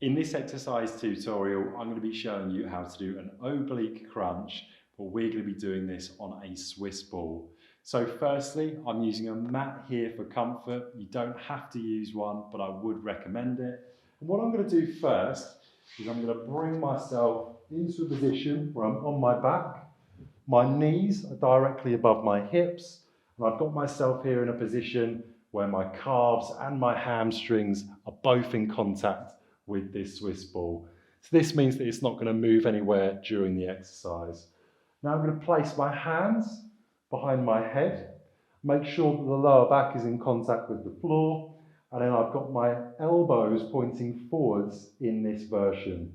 In this exercise tutorial, I'm going to be showing you how to do an oblique crunch, but we're going to be doing this on a Swiss ball. So firstly, I'm using a mat here for comfort. You don't have to use one, but I would recommend it. And what I'm going to do first is I'm going to bring myself into a position where I'm on my back. My knees are directly above my hips, and I've got myself here in a position where my calves and my hamstrings are both in contact with this Swiss ball. So this means that it's not going to move anywhere during the exercise. Now I'm going to place my hands behind my head, make sure that the lower back is in contact with the floor, and then I've got my elbows pointing forwards in this version.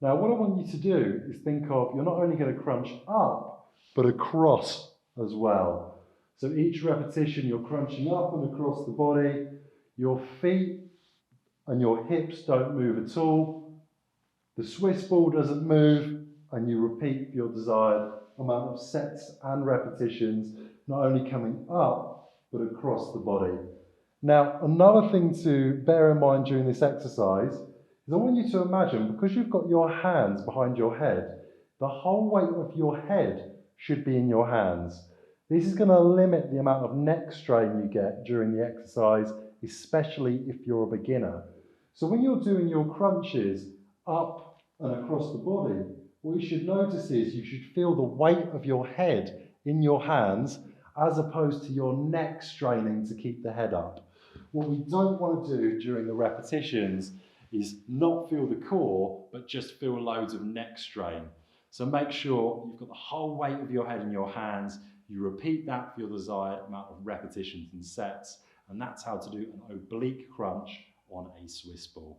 Now what I want you to do is think of, you're not only going to crunch up, but across as well. So each repetition you're crunching up and across the body, your feet and your hips don't move at all. The Swiss ball doesn't move, and you repeat your desired amount of sets and repetitions, not only coming up, but across the body. Now, another thing to bear in mind during this exercise is I want you to imagine, because you've got your hands behind your head, the whole weight of your head should be in your hands. This is going to limit the amount of neck strain you get during the exercise, especially if you're a beginner. So when you're doing your crunches up and across the body, what you should notice is you should feel the weight of your head in your hands as opposed to your neck straining to keep the head up. What we don't want to do during the repetitions is not feel the core, but just feel loads of neck strain. So make sure you've got the whole weight of your head in your hands. You repeat that for your desired amount of repetitions and sets, and that's how to do an oblique crunch on a Swiss ball.